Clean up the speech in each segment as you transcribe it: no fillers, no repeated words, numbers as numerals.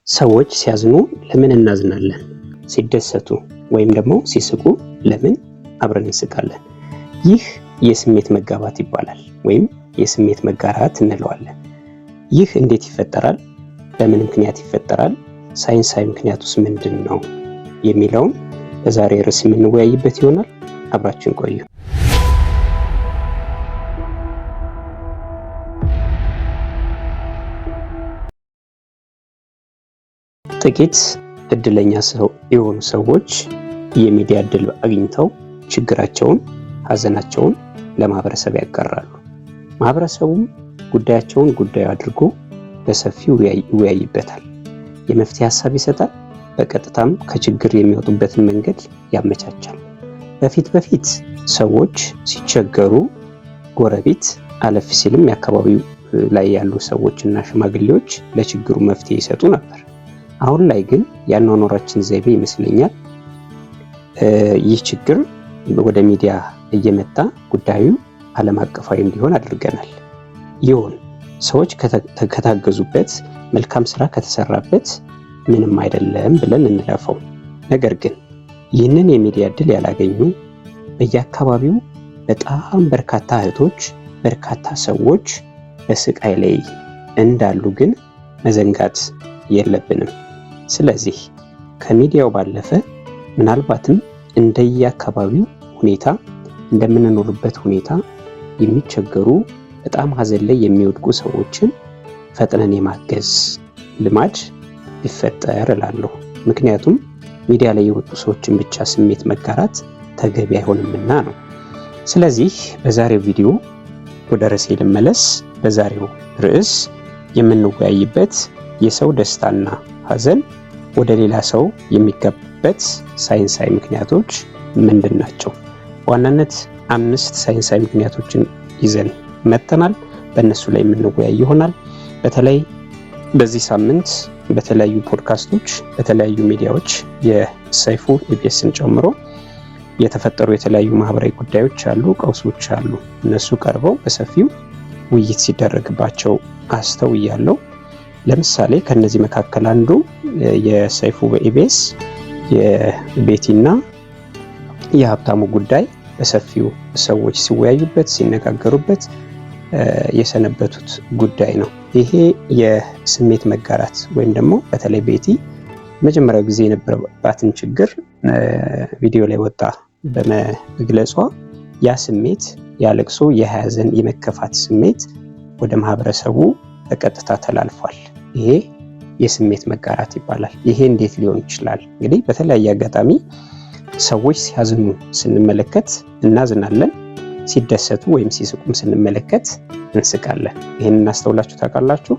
ሰዎች ሲያዝኑ ለምን እናዝናለን? ሲደሰቱ ወይም ደግሞ ሲስቁ ለምን አብረን እንስቃለን? ይህ የስሜት መጋባት ይባላል ወይም የስሜት መጋራት እንለዋለን። ይህ እንዴት ይፈጠራል? በምን ምክንያት ይፈጠራል? ሳይንሳዊ ምክንያቱስ ምንድን ነው? የሚለውን በዛሬ ርዕስ የምንወያይበት ይሆናል። አብራችን ቆዩ። ጥቂት እድለኛ የሆኑ ሰዎች የሚዲያ እድል አግኝተው ችግራቸውን፣ ሀዘናቸውን ለማህበረሰብ ያጋራሉ። ማህበረሰቡም ጉዳያቸውን ጉዳዩ አድርጎ በሰፊው ይወያይበታል፣ የመፍትሄ ሀሳብ ይሰጣል፣ በቀጥታም ከችግር የሚወጡበትን መንገድ ያመቻቻል። በፊት ሰዎች ሲቸገሩ ጎረቤት፣ አለፍ ሲልም የአካባቢው ላይ ያሉ ሰዎችና ሽማግሌዎች ለችግሩ መፍትሄ ይሰጡ ነበር። አሁን ላይ ግን የአኗኗራችን ዘይቤ ይመስለኛል ይህ ችግር ወደ ሚዲያ እየመጣ ጉዳዩ ዓለም አቀፋዊ እንዲሆን አድርገናል። ይሁን ሰዎች ከታገዙበት፣ መልካም ስራ ከተሰራበት ምንም አይደለም ብለን እንለፈው። ነገር ግን ይህንን የሚዲያ እድል ያላገኙ በየአካባቢው በጣም በርካታ እህቶች፣ በርካታ ሰዎች በስቃይ ላይ እንዳሉ ግን መዘንጋት የለብንም። ስለዚህ ከሚዲያው ባለፈ ምናልባትም እንደየአካባቢው ሁኔታ፣ እንደምንኖርበት ሁኔታ የሚቸገሩ በጣም ሀዘን ላይ የሚወድቁ ሰዎችን ፈጥነን የማገዝ ልማድ ቢፈጠር እላለሁ። ምክንያቱም ሚዲያ ላይ የወጡ ሰዎችን ብቻ ስሜት መጋራት ተገቢ አይሆንምና ነው። ስለዚህ በዛሬው ቪዲዮ ወደ ርዕሴ ልመለስ። በዛሬው ርዕስ የምንወያይበት የሰው ደስታና ሀዘን ወደ ሌላ ሰው የሚጋባበት ሳይንሳዊ ምክንያቶች ምንድን ናቸው? በዋናነት 5 ሳይንሳዊ ምክንያቶችን ይዘን መጥተናል። በእነሱ ላይ የምንወያይ ይሆናል። በተለይ በዚህ ሳምንት በተለያዩ ፖድካስቶች፣ በተለያዩ ሚዲያዎች የሰይፉ ኢቢኤስን ጨምሮ የተፈጠሩ የተለያዩ ማህበራዊ ጉዳዮች አሉ፣ ቀውሶች አሉ። እነሱ ቀርበው በሰፊው ውይይት ሲደረግባቸው አስተውያለሁ። ለምሳሌ ከነዚህ መካከል አንዱ የሰይፉ በኢቢኤስ የቤቲና የሀብታሙ ጉዳይ በሰፊው ሰዎች ሲወያዩበት፣ ሲነጋገሩበት የሰነበቱት ጉዳይ ነው። ይሄ የስሜት መጋራት ወይም ደግሞ በተለይ ቤቲ መጀመሪያው ጊዜ የነበረባትን ችግር ቪዲዮ ላይ ወጣ በመግለጿ ያ ስሜት ያለቅሶ፣ የሀዘን፣ የመከፋት ስሜት ወደ ማህበረሰቡ በቀጥታ ተላልፏል። ይሄ የስሜት መጋራት ይባላል። ይሄ እንዴት ሊሆን ይችላል? እንግዲህ በተለያየ አጋጣሚ ሰዎች ሲያዝኑ ስንመለከት እናዝናለን፣ ሲደሰቱ ወይም ሲስቁም ስንመለከት እንስቃለን። ይህን እናስተውላችሁ ታውቃላችሁ?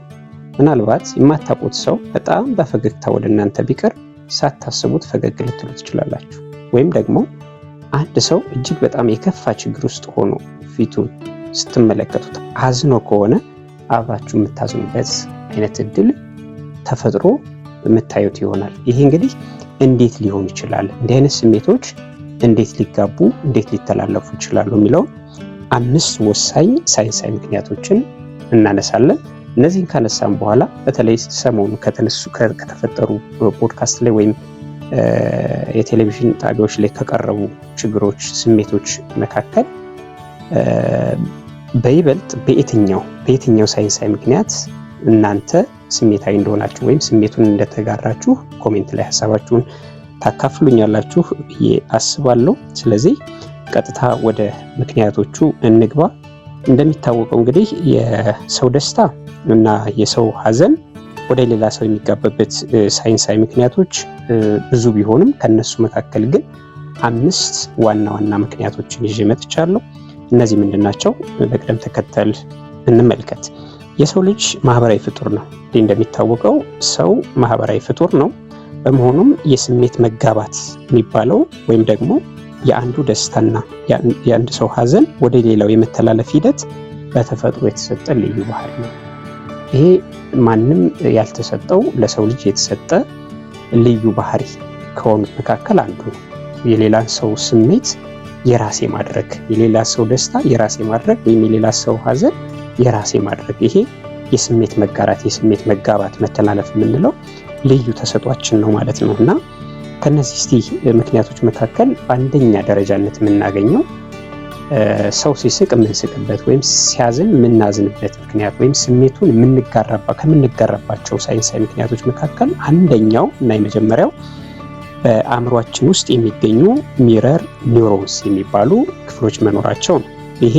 ምናልባት የማታውቁት ሰው በጣም በፈገግታ ወደ እናንተ ቢቀርብ ሳታስቡት ፈገግ ልትሉ ትችላላችሁ። ወይም ደግሞ አንድ ሰው እጅግ በጣም የከፋ ችግር ውስጥ ሆኖ ፊቱን ስትመለከቱት አዝኖ ከሆነ አብራችሁ የምታዝኑበት አይነት እድል ተፈጥሮ የምታዩት ይሆናል። ይሄ እንግዲህ እንዴት ሊሆን ይችላል? እንዲህ አይነት ስሜቶች እንዴት ሊጋቡ፣ እንዴት ሊተላለፉ ይችላሉ የሚለው 5 ወሳኝ ሳይንሳዊ ምክንያቶችን እናነሳለን። እነዚህን ካነሳን በኋላ በተለይ ሰሞኑ ከተፈጠሩ ፖድካስት ላይ ወይም የቴሌቪዥን ጣቢያዎች ላይ ከቀረቡ ችግሮች፣ ስሜቶች መካከል በይበልጥ በየትኛው ሳይንሳዊ ምክንያት እናንተ ስሜታዊ እንደሆናችሁ ወይም ስሜቱን እንደተጋራችሁ ኮሜንት ላይ ሀሳባችሁን ታካፍሉኛላችሁ ብዬ አስባለሁ። ስለዚህ ቀጥታ ወደ ምክንያቶቹ እንግባ። እንደሚታወቀው እንግዲህ የሰው ደስታ እና የሰው ሀዘን ወደ ሌላ ሰው የሚጋባበት ሳይንሳዊ ምክንያቶች ብዙ ቢሆንም ከነሱ መካከል ግን 5 ዋና ምክንያቶችን ይዤ መጥቻለሁ። እነዚህ ምንድናቸው? በቅደም ተከተል እንመልከት። የሰው ልጅ ማህበራዊ ፍጡር ነው። እንደሚታወቀው ሰው ማህበራዊ ፍጡር ነው። በመሆኑም የስሜት መጋባት የሚባለው ወይም ደግሞ የአንዱ ደስታና የአንድ ሰው ሀዘን ወደ ሌላው የመተላለፍ ሂደት በተፈጥሮ የተሰጠ ልዩ ባህሪ ነው። ይሄ ማንም ያልተሰጠው ለሰው ልጅ የተሰጠ ልዩ ባህሪ ከሆኑት መካከል አንዱ ነው። የሌላን ሰው ስሜት የራሴ ማድረግ፣ የሌላ ሰው ደስታ የራሴ ማድረግ ወይም የሌላ ሰው ሀዘን የራሴ ማድረግ፣ ይሄ የስሜት መጋራት፣ የስሜት መጋባት፣ መተላለፍ የምንለው ልዩ ተሰጧችን ነው ማለት ነው። እና ከነዚህ እስቲ ምክንያቶች መካከል በአንደኛ ደረጃነት የምናገኘው ሰው ሲስቅ የምንስቅበት ወይም ሲያዝን የምናዝንበት ምክንያት ወይም ስሜቱን ከምንጋራባቸው ሳይንሳዊ ምክንያቶች መካከል አንደኛው እና የመጀመሪያው በአእምሯችን ውስጥ የሚገኙ ሚረር ኒውሮንስ የሚባሉ ክፍሎች መኖራቸው ነው። ይሄ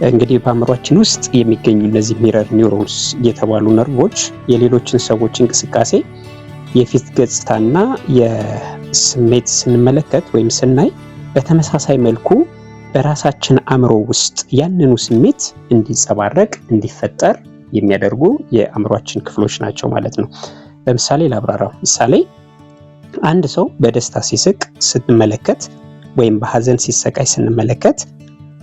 እንግዲህ በአእምሯችን ውስጥ የሚገኙ እነዚህ ሚረር ኒውሮንስ የተባሉ ነርቮች የሌሎችን ሰዎች እንቅስቃሴ፣ የፊት ገጽታና የስሜት ስንመለከት ወይም ስናይ በተመሳሳይ መልኩ በራሳችን አእምሮ ውስጥ ያንኑ ስሜት እንዲንጸባረቅ እንዲፈጠር የሚያደርጉ የአእምሯችን ክፍሎች ናቸው ማለት ነው። ለምሳሌ ላብራራው። ምሳሌ አንድ ሰው በደስታ ሲስቅ ስንመለከት ወይም በሐዘን ሲሰቃይ ስንመለከት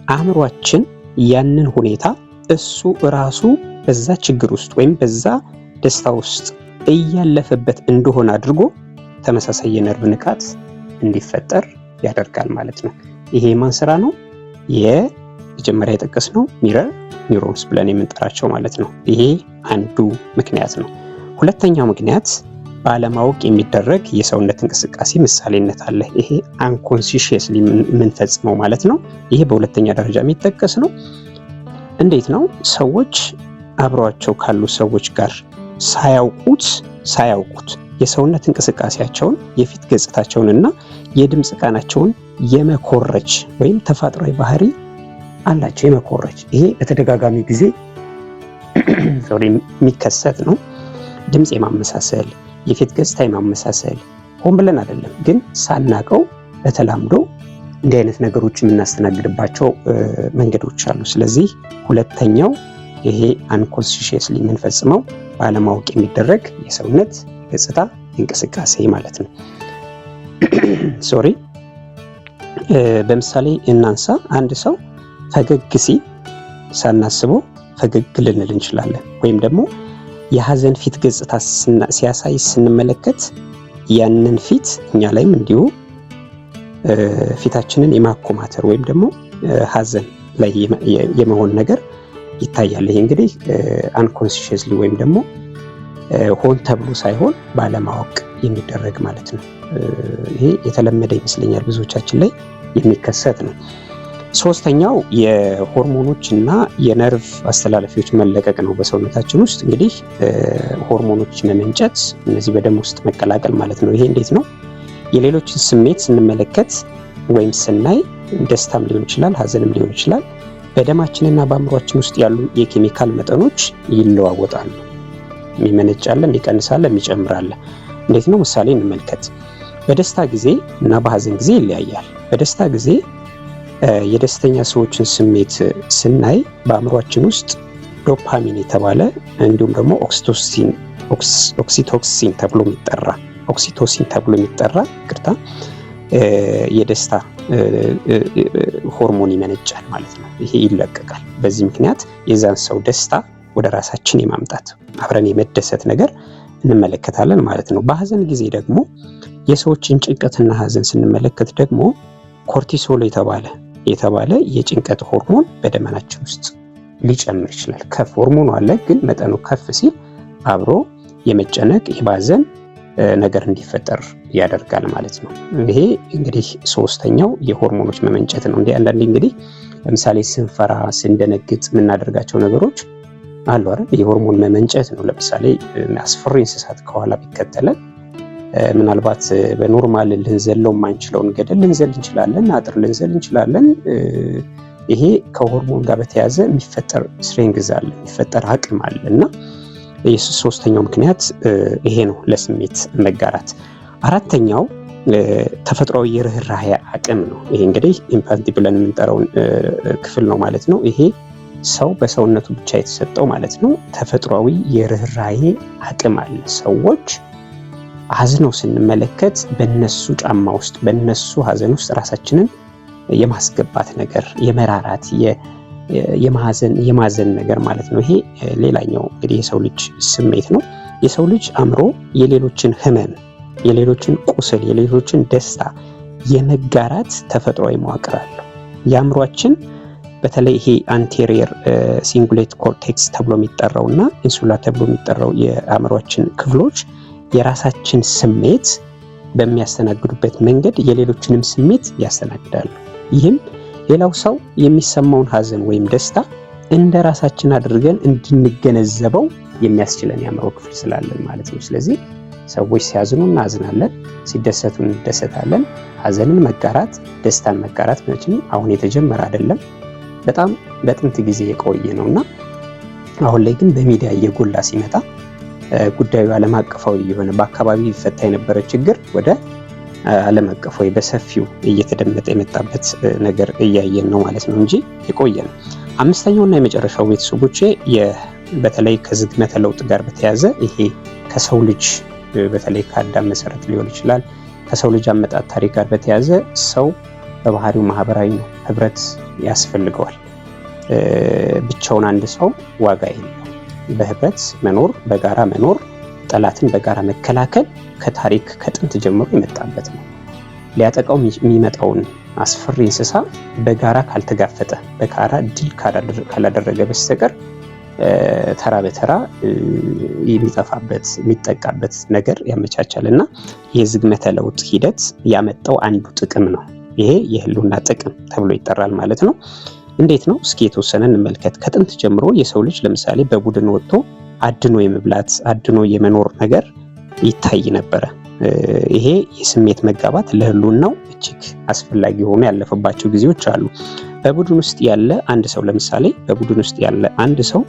አእምሯችን ያንን ሁኔታ እሱ ራሱ በዛ ችግር ውስጥ ወይም በዛ ደስታ ውስጥ እያለፈበት እንደሆነ አድርጎ ተመሳሳይ የነርቭ ንቃት እንዲፈጠር ያደርጋል ማለት ነው። ይሄ ማን ስራ ነው? የመጀመሪያ የጠቀስነው ሚረር ኒውሮንስ ብለን የምንጠራቸው ማለት ነው። ይሄ አንዱ ምክንያት ነው። ሁለተኛው ምክንያት ባለማወቅ የሚደረግ የሰውነት እንቅስቃሴ ምሳሌነት አለ። ይሄ አንኮንሲሽየስሊ የምንፈጽመው ማለት ነው። ይሄ በሁለተኛ ደረጃ የሚጠቀስ ነው። እንዴት ነው? ሰዎች አብረዋቸው ካሉ ሰዎች ጋር ሳያውቁት የሰውነት እንቅስቃሴያቸውን፣ የፊት ገጽታቸውንና የድምፅ ቃናቸውን የመኮረጅ ወይም ተፈጥሯዊ ባህሪ አላቸው። የመኮረጅ ይሄ በተደጋጋሚ ጊዜ የሚከሰት ነው። ድምፅ የማመሳሰል፣ የፊት ገጽታ የማመሳሰል ሆን ብለን አይደለም፣ ግን ሳናቀው በተላምዶ እንዲህ አይነት ነገሮች የምናስተናግድባቸው መንገዶች አሉ። ስለዚህ ሁለተኛው ይሄ አንኮንሲሽየስሊ የምንፈጽመው ባለማወቅ የሚደረግ የሰውነት ገጽታ እንቅስቃሴ ማለት ነው። በምሳሌ እናንሳ። አንድ ሰው ፈገግ ሲል ሳናስበው ፈገግ ልንል እንችላለን። ወይም ደግሞ የሐዘን ፊት ገጽታ ሲያሳይ ስንመለከት ያንን ፊት እኛ ላይም እንዲሁ ፊታችንን የማኮማተር ወይም ደግሞ ሐዘን ላይ የመሆን ነገር ይታያል። ይሄ እንግዲህ አንኮንሲሽየስሊ ወይም ደግሞ ሆን ተብሎ ሳይሆን ባለማወቅ የሚደረግ ማለት ነው። ይሄ የተለመደ ይመስለኛል ብዙዎቻችን ላይ የሚከሰት ነው። ሶስተኛው የሆርሞኖች እና የነርቭ አስተላለፊዎች መለቀቅ ነው በሰውነታችን ውስጥ። እንግዲህ ሆርሞኖች መመንጨት፣ እነዚህ በደም ውስጥ መቀላቀል ማለት ነው። ይሄ እንዴት ነው? የሌሎችን ስሜት ስንመለከት ወይም ስናይ ደስታም ሊሆን ይችላል፣ ሐዘንም ሊሆን ይችላል፣ በደማችንና በአእምሯችን ውስጥ ያሉ የኬሚካል መጠኖች ይለዋወጣሉ። የሚመነጫለ፣ የሚቀንሳለ፣ የሚጨምራለ። እንዴት ነው? ምሳሌ እንመልከት። በደስታ ጊዜ እና በሐዘን ጊዜ ይለያያል። በደስታ ጊዜ የደስተኛ ሰዎችን ስሜት ስናይ በአእምሯችን ውስጥ ዶፓሚን የተባለ እንዲሁም ደግሞ ኦክሲቶሲን ተብሎ የሚጠራ የደስታ ሆርሞን ይመነጫል ማለት ነው። ይሄ ይለቀቃል። በዚህ ምክንያት የዛን ሰው ደስታ ወደ ራሳችን የማምጣት አብረን የመደሰት ነገር እንመለከታለን ማለት ነው። በሐዘን ጊዜ ደግሞ የሰዎችን ጭንቀትና ሐዘን ስንመለከት ደግሞ ኮርቲሶል የተባለ የጭንቀት ሆርሞን በደማችን ውስጥ ሊጨምር ይችላል። ሆርሞኑ አለ፣ ግን መጠኑ ከፍ ሲል አብሮ የመጨነቅ የማዘን ነገር እንዲፈጠር ያደርጋል ማለት ነው። ይሄ እንግዲህ ሶስተኛው የሆርሞኖች መመንጨት ነው። አንዳንዴ እንግዲህ ለምሳሌ ስንፈራ፣ ስንደነግጥ የምናደርጋቸው ነገሮች አሉ አይደል? የሆርሞን መመንጨት ነው። ለምሳሌ አስፈሪ እንስሳት ከኋላ ቢከተለን ምናልባት በኖርማል ልንዘለው የማንችለውን ገደል ልንዘል እንችላለን፣ አጥር ልንዘል እንችላለን። ይሄ ከሆርሞን ጋር በተያያዘ የሚፈጠር ስትሬንግዝ አለ፣ የሚፈጠር አቅም አለ እና ሶስተኛው ምክንያት ይሄ ነው፣ ለስሜት መጋራት። አራተኛው ተፈጥሯዊ የርህራሄ አቅም ነው። ይሄ እንግዲህ ኢምፓቲ ብለን የምንጠራውን ክፍል ነው ማለት ነው። ይሄ ሰው በሰውነቱ ብቻ የተሰጠው ማለት ነው። ተፈጥሯዊ የርህራሄ አቅም አለ። ሰዎች አዝነው ስንመለከት በነሱ ጫማ ውስጥ በነሱ ሐዘን ውስጥ ራሳችንን የማስገባት ነገር፣ የመራራት የማዘን ነገር ማለት ነው። ይሄ ሌላኛው እንግዲህ የሰው ልጅ ስሜት ነው። የሰው ልጅ አእምሮ የሌሎችን ህመም፣ የሌሎችን ቁስል፣ የሌሎችን ደስታ የመጋራት ተፈጥሯዊ መዋቅር አለው። የአእምሯችን በተለይ ይሄ አንቴሪየር ሲንጉሌት ኮርቴክስ ተብሎ የሚጠራውና ኢንሱላ ተብሎ የሚጠራው የአእምሯችን ክፍሎች የራሳችን ስሜት በሚያስተናግዱበት መንገድ የሌሎችንም ስሜት ያስተናግዳሉ። ይህም ሌላው ሰው የሚሰማውን ሀዘን ወይም ደስታ እንደ ራሳችን አድርገን እንድንገነዘበው የሚያስችለን የአእምሮ ክፍል ስላለን ማለት ነው። ስለዚህ ሰዎች ሲያዝኑ እናዝናለን፣ ሲደሰቱ እንደሰታለን። ሀዘንን መጋራት፣ ደስታን መጋራት መቼም አሁን የተጀመረ አይደለም፣ በጣም በጥንት ጊዜ የቆየ ነውና አሁን ላይ ግን በሚዲያ እየጎላ ሲመጣ ጉዳዩ ዓለም አቀፋዊ የሆነ በአካባቢ ይፈታ የነበረ ችግር ወደ ዓለም አቀፋዊ በሰፊው እየተደመጠ የመጣበት ነገር እያየን ነው ማለት ነው እንጂ የቆየ ነው። አምስተኛውና የመጨረሻው ቤተሰቦቼ በተለይ ከዝግመተ ለውጥ ጋር በተያያዘ ይሄ ከሰው ልጅ በተለይ ከአዳም መሰረት ሊሆን ይችላል ከሰው ልጅ አመጣጥ ታሪክ ጋር በተያያዘ ሰው በባህሪው ማህበራዊ ነው፣ ህብረት ያስፈልገዋል። ብቻውን አንድ ሰው ዋጋ የለው። በህብረት መኖር፣ በጋራ መኖር፣ ጠላትን በጋራ መከላከል ከታሪክ ከጥንት ጀምሮ የመጣበት ነው። ሊያጠቃው የሚመጣውን አስፈሪ እንስሳ በጋራ ካልተጋፈጠ፣ በጋራ ድል ካላደረገ በስተቀር ተራ በተራ የሚጠፋበት የሚጠቃበት ነገር ያመቻቻል እና የዝግመተ ለውጥ ሂደት ያመጣው አንዱ ጥቅም ነው። ይሄ የህልውና ጥቅም ተብሎ ይጠራል ማለት ነው። እንዴት ነው? እስኪ የተወሰነ እንመልከት። ከጥንት ጀምሮ የሰው ልጅ ለምሳሌ በቡድን ወጥቶ አድኖ የመብላት አድኖ የመኖር ነገር ይታይ ነበረ። ይሄ የስሜት መጋባት ለህልውናው እጅግ አስፈላጊ ሆኖ ያለፈባቸው ጊዜዎች አሉ። በቡድን ውስጥ ያለ አንድ ሰው ለምሳሌ በቡድን ውስጥ ያለ አንድ ሰው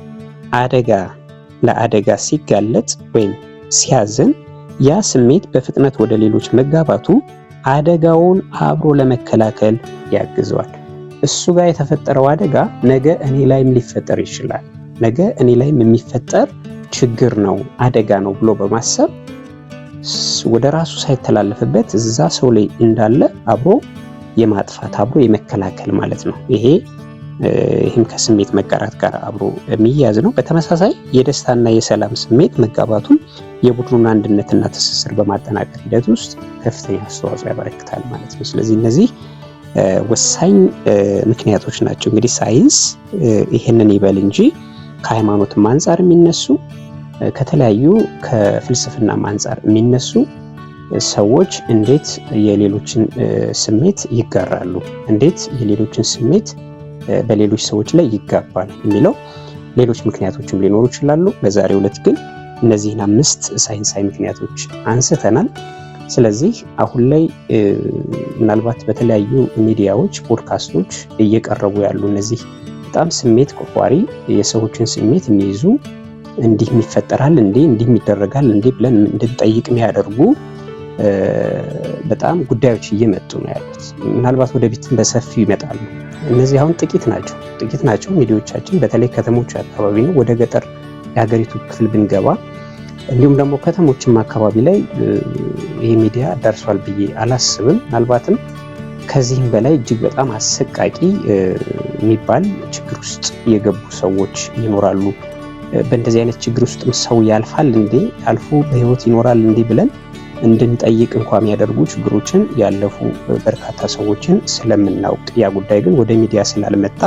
ለአደጋ ሲጋለጥ ወይም ሲያዝን ያ ስሜት በፍጥነት ወደ ሌሎች መጋባቱ አደጋውን አብሮ ለመከላከል ያግዘዋል። እሱ ጋር የተፈጠረው አደጋ ነገ እኔ ላይም ሊፈጠር ይችላል፣ ነገ እኔ ላይም የሚፈጠር ችግር ነው፣ አደጋ ነው ብሎ በማሰብ ወደ ራሱ ሳይተላለፍበት እዛ ሰው ላይ እንዳለ አብሮ የማጥፋት አብሮ የመከላከል ማለት ነው። ይህም ከስሜት መጋራት ጋር አብሮ የሚያዝ ነው። በተመሳሳይ የደስታና የሰላም ስሜት መጋባቱን የቡድኑን አንድነትና ትስስር በማጠናከር ሂደት ውስጥ ከፍተኛ አስተዋጽኦ ያበረክታል ማለት ነው። ስለዚህ እነዚህ ወሳኝ ምክንያቶች ናቸው። እንግዲህ ሳይንስ ይሄንን ይበል እንጂ ከሃይማኖትም አንጻር የሚነሱ ከተለያዩ ከፍልስፍናም አንጻር የሚነሱ ሰዎች እንዴት የሌሎችን ስሜት ይጋራሉ፣ እንዴት የሌሎችን ስሜት በሌሎች ሰዎች ላይ ይጋባል የሚለው ሌሎች ምክንያቶችም ሊኖሩ ይችላሉ። በዛሬው ዕለት ግን እነዚህን 5 ሳይንሳዊ ምክንያቶች አንስተናል። ስለዚህ አሁን ላይ ምናልባት በተለያዩ ሚዲያዎች፣ ፖድካስቶች እየቀረቡ ያሉ እነዚህ በጣም ስሜት ቆጣሪ የሰዎችን ስሜት የሚይዙ እንዲህ ይፈጠራል እንዲህ ይደረጋል እንዲህ ብለን እንድንጠይቅ የሚያደርጉ በጣም ጉዳዮች እየመጡ ነው ያሉት። ምናልባት ወደፊትም በሰፊው ይመጣሉ። እነዚህ አሁን ጥቂት ናቸው ሚዲያዎቻችን በተለይ ከተሞች አካባቢ ነው። ወደ ገጠር የሀገሪቱ ክፍል ብንገባ እንዲሁም ደግሞ ከተሞችም አካባቢ ላይ ይህ ሚዲያ ደርሷል ብዬ አላስብም። ምናልባትም ከዚህም በላይ እጅግ በጣም አሰቃቂ የሚባል ችግር ውስጥ የገቡ ሰዎች ይኖራሉ። በእንደዚህ አይነት ችግር ውስጥም ሰው ያልፋል እንዴ አልፎ በህይወት ይኖራል እንዴ ብለን እንድንጠይቅ እንኳን የሚያደርጉ ችግሮችን ያለፉ በርካታ ሰዎችን ስለምናውቅ ያ ጉዳይ ግን ወደ ሚዲያ ስላልመጣ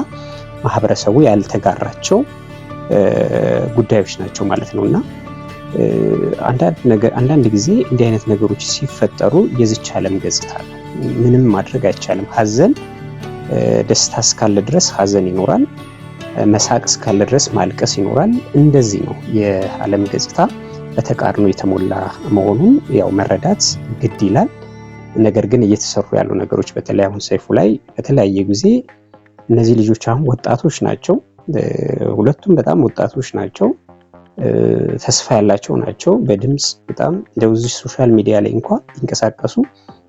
ማህበረሰቡ ያልተጋራቸው ጉዳዮች ናቸው ማለት ነውና አንዳንድ ጊዜ እንዲህ አይነት ነገሮች ሲፈጠሩ የዚች ዓለም ገጽታ ነው። ምንም ማድረግ አይቻልም። ሀዘን ደስታ እስካለ ድረስ ሀዘን ይኖራል፣ መሳቅ እስካለ ድረስ ማልቀስ ይኖራል። እንደዚህ ነው የዓለም ገጽታ በተቃርኖ የተሞላ መሆኑን ያው መረዳት ግድ ይላል። ነገር ግን እየተሰሩ ያሉ ነገሮች በተለይ አሁን ሰይፉ ላይ በተለያየ ጊዜ እነዚህ ልጆች አሁን ወጣቶች ናቸው፣ ሁለቱም በጣም ወጣቶች ናቸው፣ ተስፋ ያላቸው ናቸው። በድምጽ በጣም እንደዚህ ሶሻል ሚዲያ ላይ እንኳን ይንቀሳቀሱ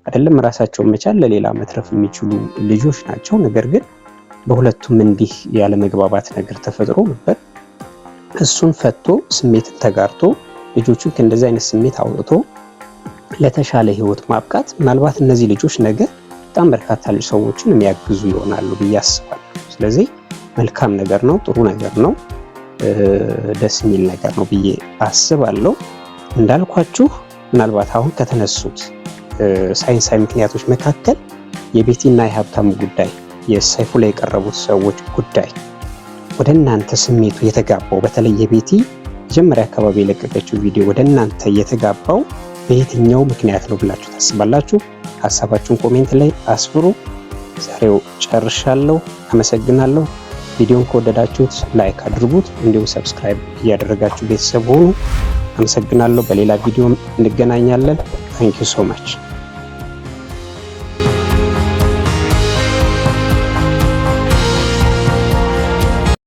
አይደለም ራሳቸውን መቻል ለሌላ መትረፍ የሚችሉ ልጆች ናቸው። ነገር ግን በሁለቱም እንዲህ ያለ መግባባት ነገር ተፈጥሮ ነበር። እሱን ፈቶ ስሜትን ተጋርቶ ልጆቹን ከእንደዚህ አይነት ስሜት አውጥቶ ለተሻለ ህይወት ማብቃት ምናልባት እነዚህ ልጆች ነገ በጣም በርካታ ሰዎችን የሚያግዙ ይሆናሉ ብዬ አስባለሁ። ስለዚህ መልካም ነገር ነው፣ ጥሩ ነገር ነው፣ ደስ የሚል ነገር ነው ብዬ አስባለሁ። እንዳልኳችሁ ምናልባት አሁን ከተነሱት ሳይንሳዊ ምክንያቶች መካከል የቤቲና የሀብታሙ ጉዳይ የሰይፉ ላይ የቀረቡት ሰዎች ጉዳይ ወደ እናንተ ስሜቱ የተጋባው በተለይ የቤቲ መጀመሪያ አካባቢ የለቀቀችው ቪዲዮ ወደ እናንተ የተጋባው በየትኛው ምክንያት ነው ብላችሁ ታስባላችሁ? ሀሳባችሁን ኮሜንት ላይ አስፍሩ። ዛሬው ጨርሻለሁ። አመሰግናለሁ። ቪዲዮን ከወደዳችሁት ላይክ አድርጉት፣ እንዲሁም ሰብስክራይብ እያደረጋችሁ ቤተሰብ ሁኑ። አመሰግናለሁ። በሌላ ቪዲዮ እንገናኛለን። ታንክ ዩ ሶ ማች